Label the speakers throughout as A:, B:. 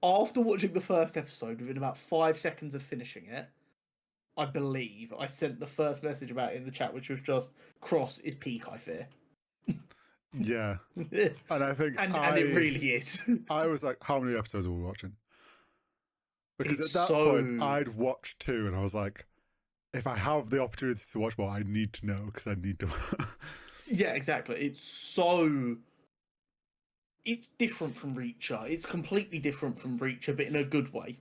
A: after watching the first episode, within about 5 seconds of finishing it, I believe I sent the first message about it in the chat, which was just Cross is peak, I fear.
B: Yeah. And I think
A: and it really is.
B: I was like, how many episodes are we watching? Because
A: It's
B: at that point, I'd watched 2 and I was like, if I have the opportunity to watch more, I need to know because I need to.
A: Yeah, exactly. It's different from Reacher. It's completely different from Reacher, but in a good way.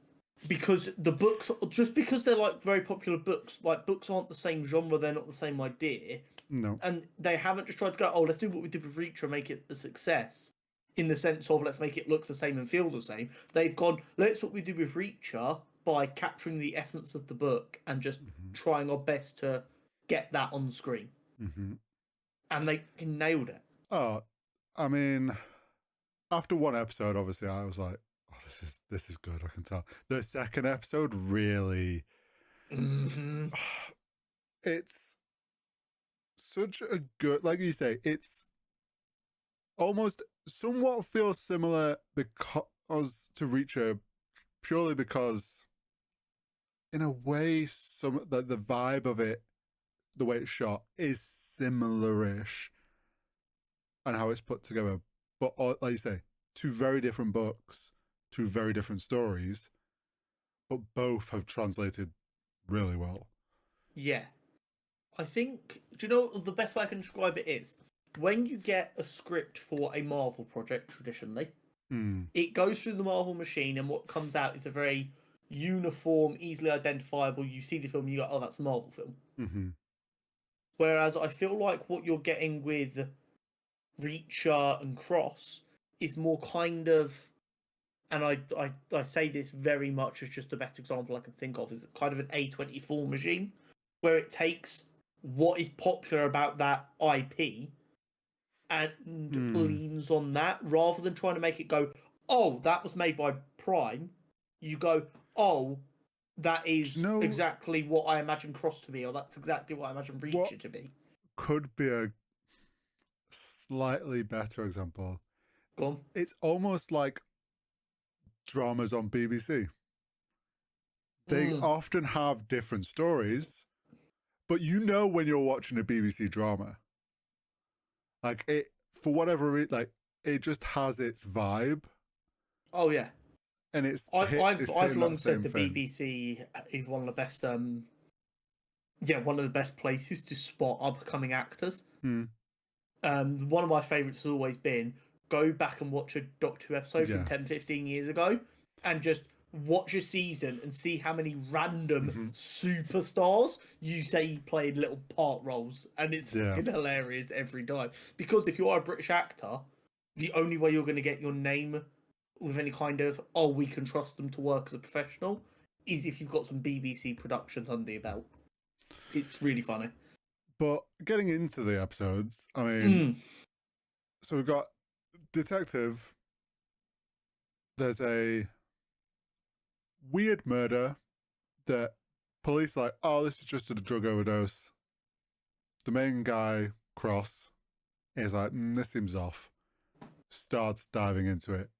A: Because the books, just because they're like very popular books, like books aren't the same genre, they're not the same idea.
B: No.
A: And they haven't just tried to go, oh, let's do what we did with Reacher and make it a success. In the sense of, let's make it look the same and feel the same. They've gone, let's what we do with Reacher by capturing the essence of the book and just trying our best to get that on screen.
B: Mm-hmm.
A: And they nailed it.
B: Oh, I mean, after one episode, obviously, I was like, oh, this is good. I can tell. The second episode really, it's such a good, like you say, it's almost somewhat feels similar because to Reacher, purely because, in a way, the vibe of it, the way it's shot, is similar-ish, and how it's put together. But like you say, 2 very different books, 2 very different stories, but both have translated really well.
A: Yeah. I think, do you know what the best way I can describe it is? When you get a script for a Marvel project, traditionally, it goes through the Marvel machine, and what comes out is a very uniform, easily identifiable. You see the film, you go, oh, that's a Marvel film.
B: Mm-hmm.
A: Whereas I feel like what you're getting with Reacher and Cross is more kind of, and I say this very much as just the best example I can think of, is kind of an A24 machine, where it takes what is popular about that IP and leans on that, rather than trying to make it go, oh, that was made by Prime. You go, oh, that is exactly what I imagine Cross to be, or that's exactly what I imagine Reacher to be.
B: Could be a slightly better example.
A: Go on.
B: It's almost like dramas on BBC. They often have different stories, but you know when you're watching a BBC drama. Like, it, for whatever reason, like, it just has its vibe.
A: Oh yeah.
B: And it's
A: I've long said the BBC is one of the best one of the best places to spot upcoming actors. One of my favourites has always been go back and watch a Doctor Who episode from 10, 15 years ago and just watch a season and see how many random superstars you say played little part roles, and it's fucking hilarious every time. Because if you are a British actor, the only way you're going to get your name with any kind of, oh, we can trust them to work as a professional, is if you've got some BBC productions under your belt. It's really funny.
B: But getting into the episodes, I mean, so we've got Detective. There's a weird murder that police are like, oh, this is just a drug overdose. The main guy, Cross, is like, this seems off. Starts diving into it.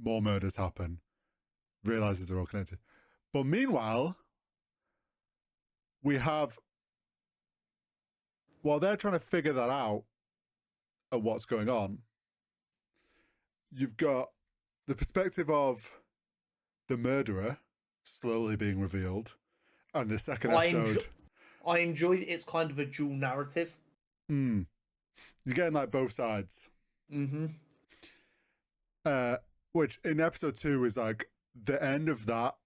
B: More murders happen. Realizes they're all connected. But meanwhile, we have, while they're trying to figure that out of what's going on, you've got the perspective of the murderer slowly being revealed. And the second episode,
A: I enjoy it's kind of a dual narrative.
B: You're getting like both sides. Which in episode 2 is like the end of that,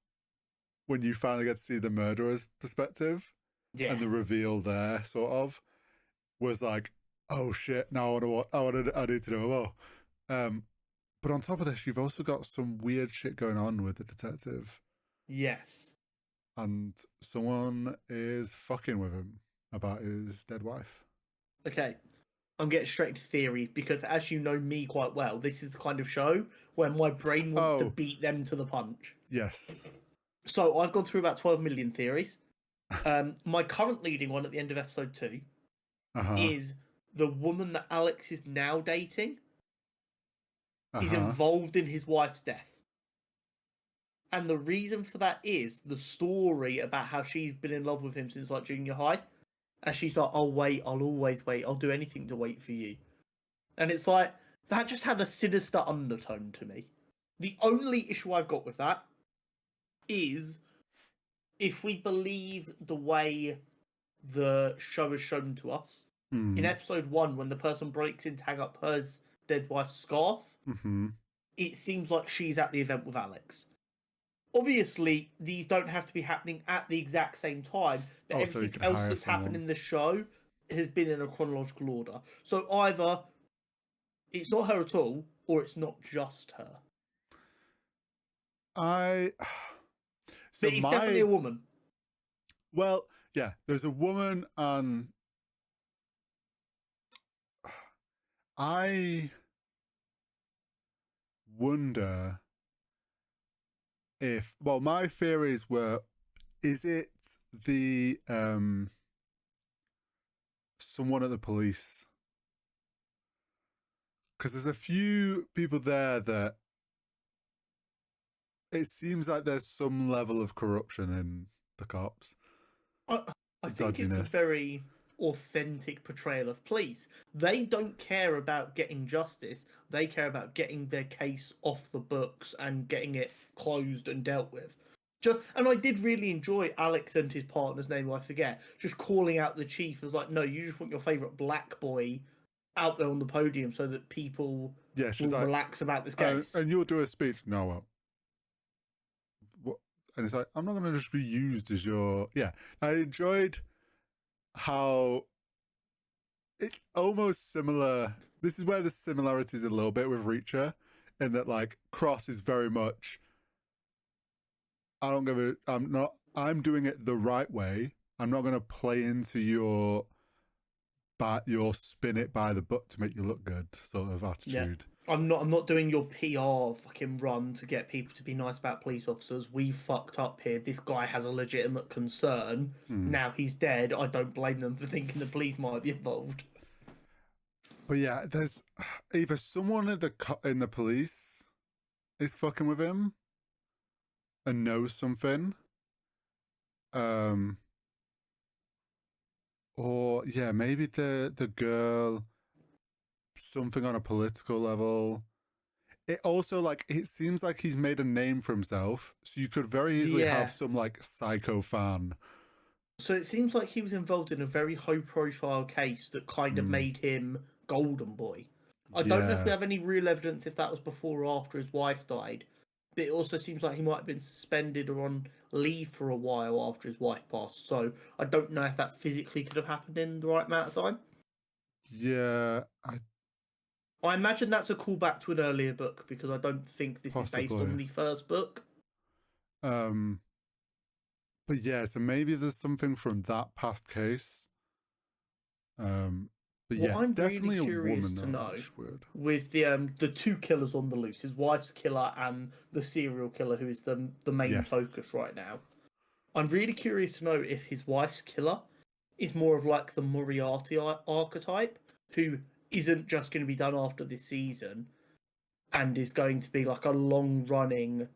B: when you finally get to see the murderer's perspective. And the reveal there, sort of, was like, oh shit, now I need to know more. But on top of this, you've also got some weird shit going on with the detective.
A: Yes.
B: And someone is fucking with him about his dead wife.
A: Okay. I'm getting straight into theories because, as you know me quite well, this is the kind of show where my brain wants to beat them to the punch.
B: Yes.
A: So I've gone through about 12 million theories. My current leading one at the end of episode 2 is the woman that Alex is now dating is involved in his wife's death. And the reason for that is the story about how she's been in love with him since like junior high. And she's like, I'll wait, I'll always wait, I'll do anything to wait for you. And it's like, that just had a sinister undertone to me. The only issue I've got with that is if we believe the way the show is shown to us. In episode 1, when the person breaks in to hang up her dead wife's scarf, it seems like she's at the event with Alex. Obviously, these don't have to be happening at the exact same time, but everything else that's happened in the show has been in a chronological order. So either it's not her at all, or it's not just her.
B: So
A: but it's definitely a woman.
B: Well, yeah, there's a woman, and I wonder if, well, my theories were, is it the someone at the police? Because there's a few people there that it seems like there's some level of corruption in the cops.
A: I think it's a very authentic portrayal of police. They don't care about getting justice. They care about getting their case off the books and getting it closed and dealt with. And I did really enjoy Alex and his partner's name, I forget, just calling out the chief as like, no, you just want your favourite black boy out there on the podium so that people will like, relax about this case.
B: And you'll do a speech. No, well. What? And it's like, I'm not going to just be used as your... Yeah, I enjoyed how it's almost similar. This is where the similarities a little bit with Reacher, in that like Cross is very much, I'm doing it the right way. I'm not going to play into your spin it by the book to make you look good sort of attitude.
A: Yeah. I'm not doing your PR fucking run to get people to be nice about police officers. We fucked up here. This guy has a legitimate concern. Now he's dead. I don't blame them for thinking the police might be involved.
B: But yeah, there's either someone in the police is fucking with him and knows something. Or yeah, maybe the girl, something on a political level. It also, like, it seems like he's made a name for himself, so you could very easily have some like psycho fan.
A: So it seems like he was involved in a very high profile case that kind of made him Golden Boy. I don't know if we have any real evidence if that was before or after his wife died, but it also seems like he might have been suspended or on leave for a while after his wife passed. So I don't know if that physically could have happened in the right amount of time.
B: Yeah,
A: I imagine that's a callback to an earlier book because I don't think this is based on the first book.
B: But yeah, so maybe there's something from that past case. But yeah, it's definitely
A: really curious
B: a woman
A: to know with the two killers on the loose, his wife's killer and the serial killer who is the main focus right now. I'm really curious to know if his wife's killer is more of like the Moriarty archetype, who isn't just going to be done after this season and is going to be like a long running,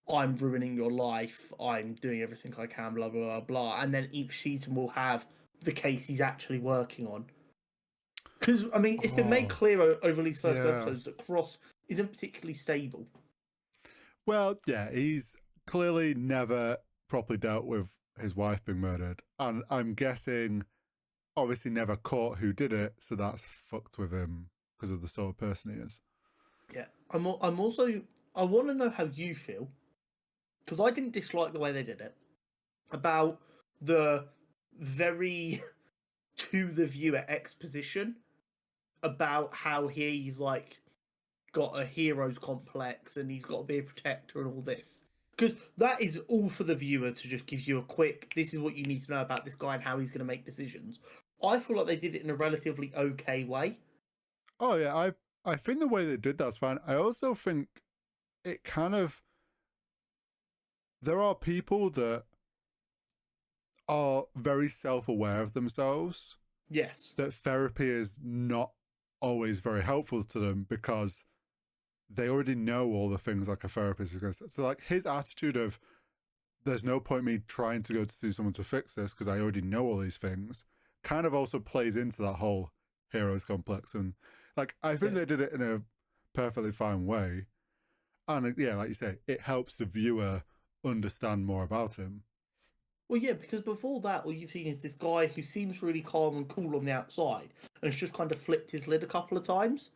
A: I'm ruining your life, I'm doing everything I can, blah, blah, blah, blah. And then each season will have the case he's actually working on. Because, I mean, it's been made clear over these first episodes that Cross isn't particularly stable.
B: Well, yeah, he's clearly never properly dealt with his wife being murdered. And I'm guessing, obviously never caught who did it, so that's fucked with him because of the sort of person he is.
A: Yeah. I'm also... I want to know how you feel, because I didn't dislike the way they did it, about the very to the viewer exposition about how he's like got a hero's complex and he's got to be a protector and all this. Because that is all for the viewer to just give you a quick, this is what you need to know about this guy and how he's going to make decisions. I feel like they did it in a relatively okay way.
B: Oh yeah, I think the way they did that's fine. I also think it kind of, there are people that are very self-aware of themselves.
A: Yes.
B: That therapy is not always very helpful to them because they already know all the things like a therapist is going to say. So like his attitude of, there's no point me trying to go to see someone to fix this because I already know all these things, kind of also plays into that whole heroes complex. And like, I think they did it in a perfectly fine way. And yeah, like you say, it helps the viewer understand more about him.
A: Well, yeah, because before that, all you've seen is this guy who seems really calm and cool on the outside, and has just kind of flipped his lid a couple of times.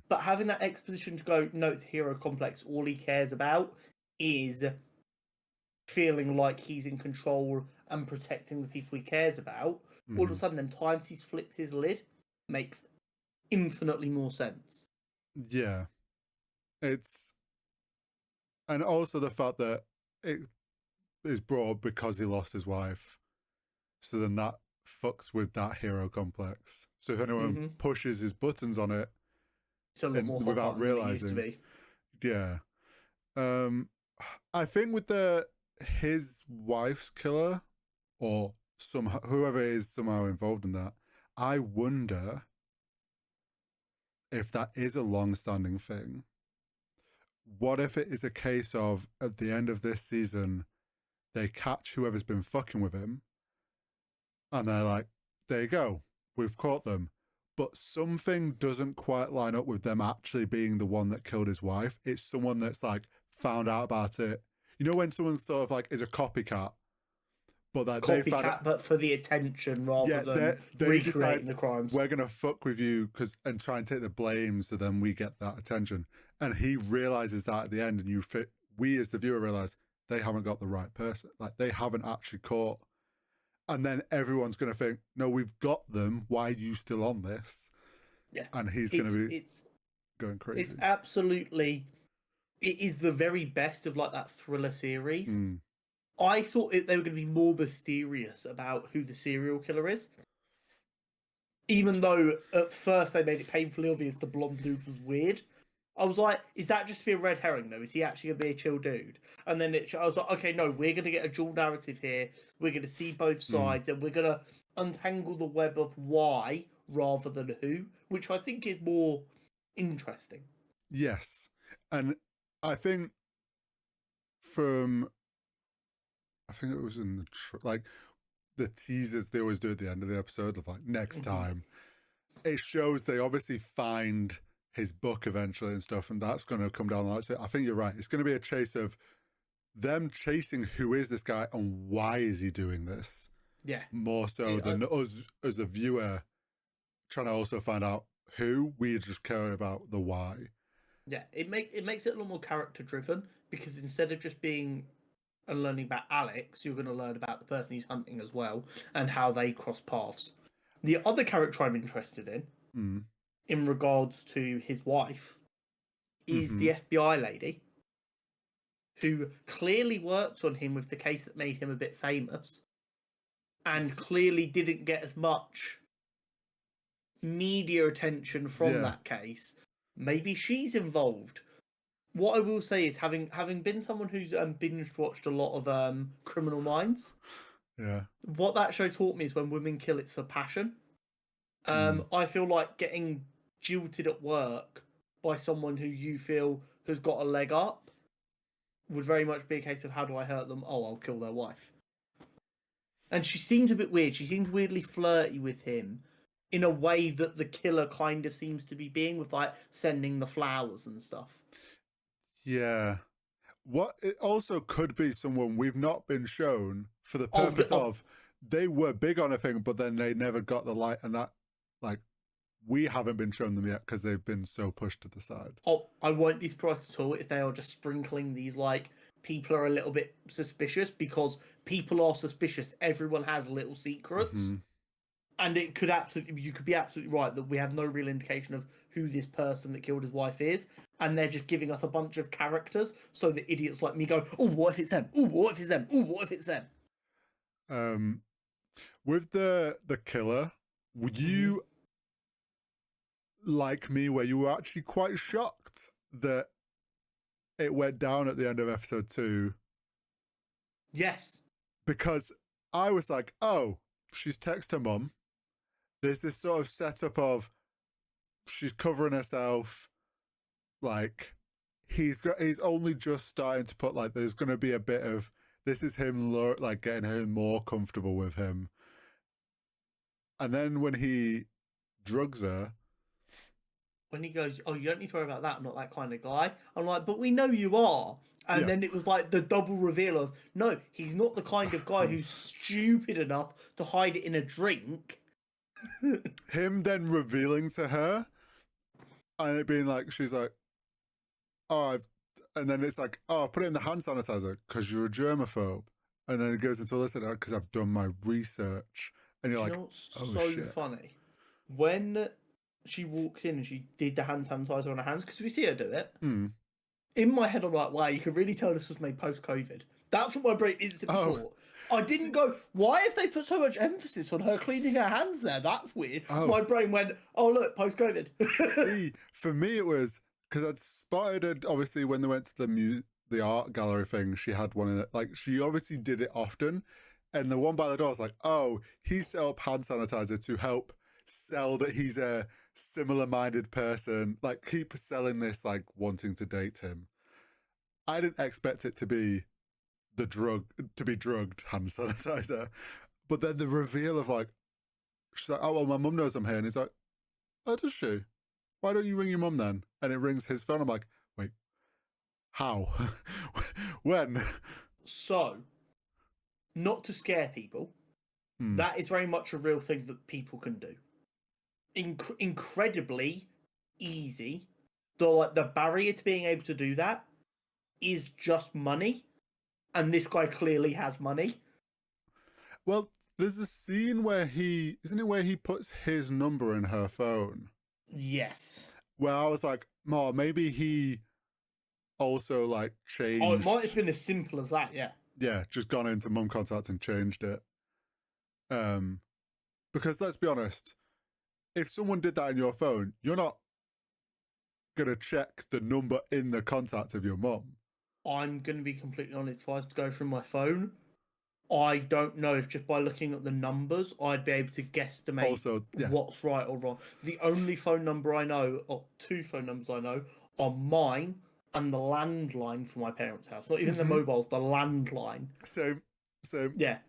A: But having that exposition to go, no, it's a hero complex, all he cares about is feeling like he's in control and protecting the people he cares about. All of a sudden, then times he's flipped his lid makes infinitely more sense.
B: Yeah. And also the fact that it is brought because he lost his wife. So then that fucks with that hero complex. So if anyone pushes his buttons on it,
A: it's a lot more hot
B: without realizing,
A: than it used
B: to be. Yeah. I think with his wife's killer, or whoever is somehow involved in that, I wonder if that is a long-standing thing. What if it is a case of, at the end of this season, they catch whoever's been fucking with him, and they're like, there you go, we've caught them. But something doesn't quite line up with them actually being the one that killed his wife. It's someone that's like found out about it. You know when someone sort of like is a copycat, but that
A: copycat, but for the attention rather than they recreating the crimes.
B: We're gonna fuck with you and try and take the blame, so then we get that attention. And he realizes that at the end, and we as the viewer realize they haven't got the right person. Like they haven't actually caught. And then everyone's gonna think, no, we've got them. Why are you still on this?
A: Yeah,
B: and he's gonna be going crazy.
A: It's absolutely. It is the very best of like that thriller series. I thought they were going to be more mysterious about who the serial killer is. Even though at first they made it painfully obvious the blonde dude was weird. I was like, is that just to be a red herring though? Is he actually going to be a chill dude? And then I was like, okay, no, we're going to get a dual narrative here. We're going to see both sides and we're going to untangle the web of why rather than who, which I think is more interesting.
B: Yes. And I think it was in the teasers they always do at the end of the episode of like next time. It shows they obviously find his book eventually and stuff, and that's going to come down. Like I think you're right. It's going to be a chase of them chasing who is this guy and why is he doing this.
A: Yeah.
B: More so than us as the viewer trying to also find out who. We just care about the why.
A: Yeah, it makes it a little more character driven, because instead of just being and learning about Alex, you're going to learn about the person he's hunting as well and how they cross paths. The other character I'm interested in regards to his wife, is the FBI lady who clearly worked on him with the case that made him a bit famous and clearly didn't get as much media attention from that case. Maybe she's involved. What I will say is, having been someone who's binge watched a lot of Criminal Minds, what that show taught me is when women kill, it's for passion. I feel like getting jilted at work by someone who you feel has got a leg up would very much be a case of, how do I hurt them? Oh, I'll kill their wife. And she seems a bit weird. She seems weirdly flirty with him in a way that the killer kind of seems to be being, with like sending the flowers and stuff.
B: Yeah. What it also could be someone we've not been shown for the purpose of they were big on a thing, but then they never got the light, and that like we haven't been shown them yet because they've been so pushed to the side.
A: Oh, I won't be surprised at all if they are just sprinkling these like people are a little bit suspicious, because people are suspicious. Everyone has little secrets. And you could be absolutely right that we have no real indication of who this person that killed his wife is, and they're just giving us a bunch of characters so that idiots like me go, oh, what if it's them? Oh, what if it's them? Oh, what if it's them?
B: With the killer, would you like me where you were actually quite shocked that it went down at the end of episode 2?
A: Yes.
B: Because I was like, oh, she's texted her mum. There's this sort of setup of she's covering herself. like he's only just starting to put like there's going to be a bit of this is him like getting her more comfortable with him, and then when he drugs her.
A: When he goes, "Oh, you don't need to worry about that. I'm not that kind of guy." I'm like, "But we know you are." And then it was like the double reveal of, no, he's not the kind of guy who's stupid enough to hide it in a drink.
B: Him then revealing to her, and it being like, she's like, "Oh, and then it's like, "Oh, put it in the hand sanitizer because you're a germaphobe." And then it goes into listen because I've done my research, and you're like,
A: "You know what's
B: "Oh
A: so
B: shit!"
A: funny? When she walked in and she did the hand sanitizer on her hands, because we see her do it. In my head, I'm like, wow, you can really tell this was made post-COVID. That's what my brain instantly thought. I didn't go, why have they put so much emphasis on her cleaning her hands there? That's weird. My brain went, oh, look, post-COVID.
B: See, for me, it was because I'd spotted it, obviously, when they went to the art gallery thing, she had one in it. Like, she obviously did it often. And the one by the door, I was like, oh, he set up hand sanitizer to help sell that he's a similar-minded person. Like, keep selling this, like, wanting to date him. I didn't expect it to be drugged hand sanitizer. But then the reveal of, like, she's like, oh, well, my mum knows I'm here. And he's like, oh, does she? Why don't you ring your mum then? And it rings his phone. I'm like, wait, how? When?
A: So, not to scare people, that is very much a real thing that people can do. Incredibly easy. The barrier to being able to do that is just money. And this guy clearly has money.
B: Well, there's a scene where isn't it where he puts his number in her phone?
A: Yes.
B: Well, I was like, oh, maybe he also like changed.
A: Oh, it might have been as simple as that, yeah.
B: Yeah, just gone into mum contact and changed it. Because let's be honest, if someone did that in your phone, you're not gonna check the number in the contact of your mum.
A: I'm gonna be completely honest. If I was to go through my phone, I don't know if just by looking at the numbers, I'd be able to guesstimate what's right or wrong. The only phone number I know, or two phone numbers I know, are mine and the landline for my parents' house. Not even the mobiles, the landline.
B: So,
A: yeah.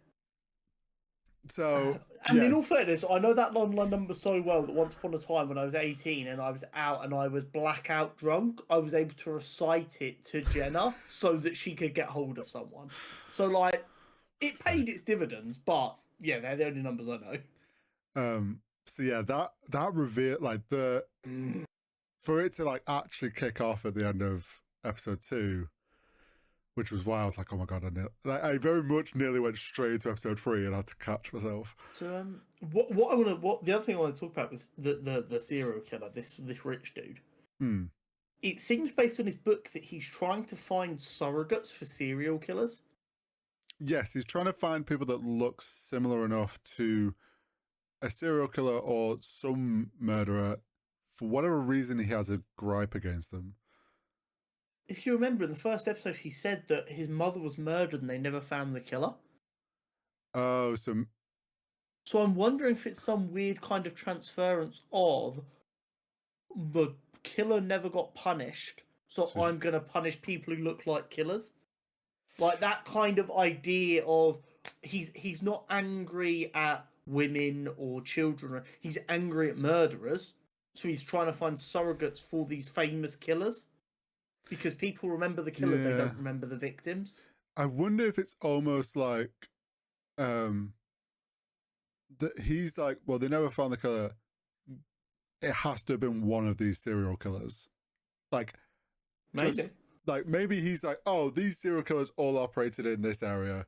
B: So,
A: and in all fairness, I know that landline number so well that once upon a time when I was 18 and I was out and I was blackout drunk, I was able to recite it to Jenna so that she could get hold of someone. So, like, it paid its dividends, but yeah, they're the only numbers I know.
B: So yeah, that reveal, like for it to like actually kick off at the end of episode 2, which was why I was like, oh my god, I very much nearly went straight into episode 3 and had to catch myself.
A: So what the other thing I want to talk about was the serial killer, this rich dude. It seems based on his book that he's trying to find surrogates for serial killers.
B: Yes, he's trying to find people that look similar enough to a serial killer or some murderer. For whatever reason, he has a gripe against them.
A: If you remember, in the first episode, he said that his mother was murdered and they never found the killer.
B: Oh, so
A: I'm wondering if it's some weird kind of transference of the killer never got punished, so I'm going to punish people who look like killers. Like that kind of idea of he's not angry at women or children. He's angry at murderers. So he's trying to find surrogates for these famous killers. Because people remember the killers, they don't remember the victims.
B: I wonder if it's almost like that he's like, well, they never found the killer. It has to have been one of these serial killers. Like,
A: maybe.
B: Maybe he's like, oh, these serial killers all operated in this area.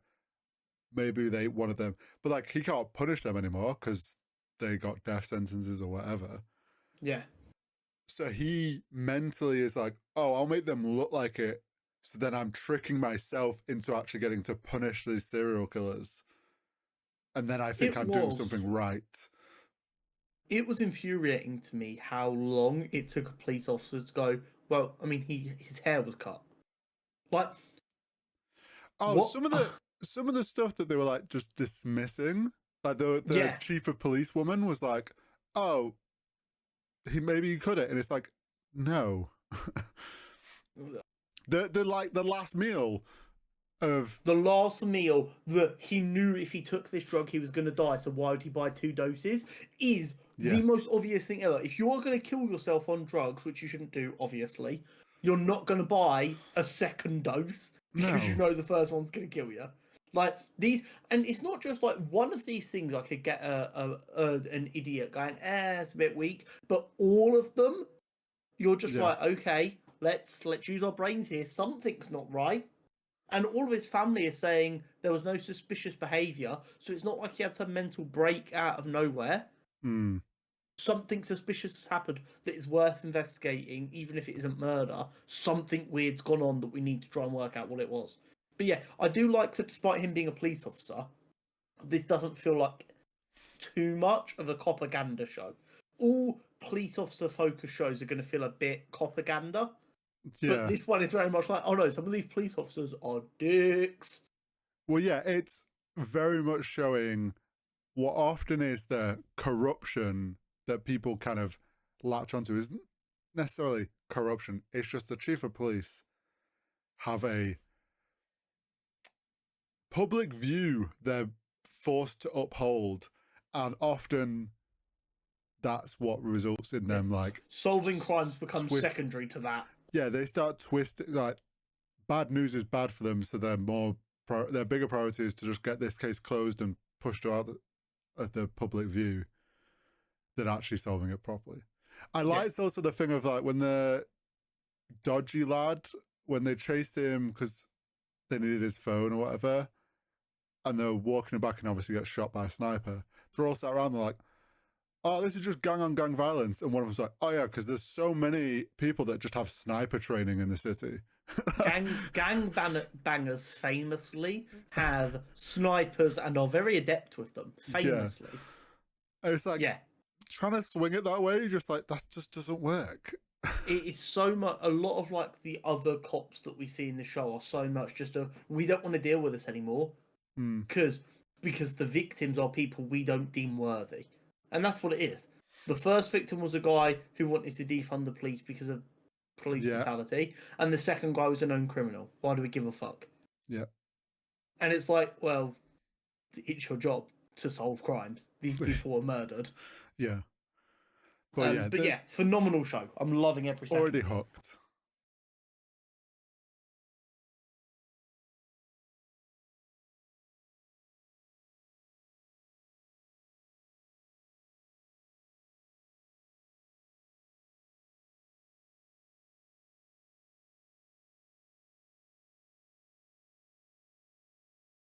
B: Maybe they one of them. But like he can't punish them anymore because they got death sentences or whatever.
A: Yeah.
B: So he mentally is like, oh, I'll make them look like it. So then I'm tricking myself into actually getting to punish these serial killers. And then I think I'm doing something right.
A: It was infuriating to me how long it took a police officer to go, well, I mean, his hair was cut. Like,
B: some of the stuff that they were like just dismissing, like the chief of police woman was like, oh, maybe he could it, and it's like, no, the last meal of
A: the last meal that he knew if he took this drug he was going to die, so why would he buy 2 doses, is the most obvious thing ever. If you are going to kill yourself on drugs, which you shouldn't do, obviously, you're not going to buy a second dose because you know the first one's going to kill you. Like these, and it's not just like one of these things. I could get an idiot going, it's a bit weak, but all of them, you're just like, okay, let's use our brains here. Something's not right. And all of his family is saying there was no suspicious behaviour, so it's not like he had some mental break out of nowhere. Something suspicious has happened that is worth investigating, even if it isn't murder. Something weird's gone on that we need to try and work out what it was. But yeah, I do like that despite him being a police officer, this doesn't feel like too much of a propaganda show. All police officer focused shows are going to feel a bit propaganda. But this one is very much like, oh no, some of these police officers are dicks.
B: Well, yeah, it's very much showing what often is the corruption that people kind of latch onto. Isn't necessarily corruption. It's just the chief of police have a public view they're forced to uphold, and often that's what results in them like
A: solving crimes becomes secondary to that.
B: Yeah, they start twisting, like bad news is bad for them, so their bigger priority is to just get this case closed and pushed out of the public view than actually solving it properly. I liked also the thing of like when the dodgy lad, when they chased him because they needed his phone or whatever, and they're walking him back and obviously gets shot by a sniper. They're all sat around, they're like, oh, this is just gang on gang violence. And one of them's like, oh yeah, because there's so many people that just have sniper training in the city.
A: gang bangers famously have snipers and are very adept with them. Famously.
B: Yeah. It's like, trying to swing it that way, just like, that just doesn't work.
A: It is so much, a lot of like the other cops that we see in the show are so much just we don't want to deal with this anymore. Because the victims are people we don't deem worthy. And that's what it is. The first victim was a guy who wanted to defund the police because of police brutality, and the second guy was a known criminal. Why do we give a fuck?
B: Yeah.
A: And it's like, well, it's your job to solve crimes. These people were murdered.
B: Yeah.
A: But yeah, phenomenal show. I'm loving every second.
B: Already hooked.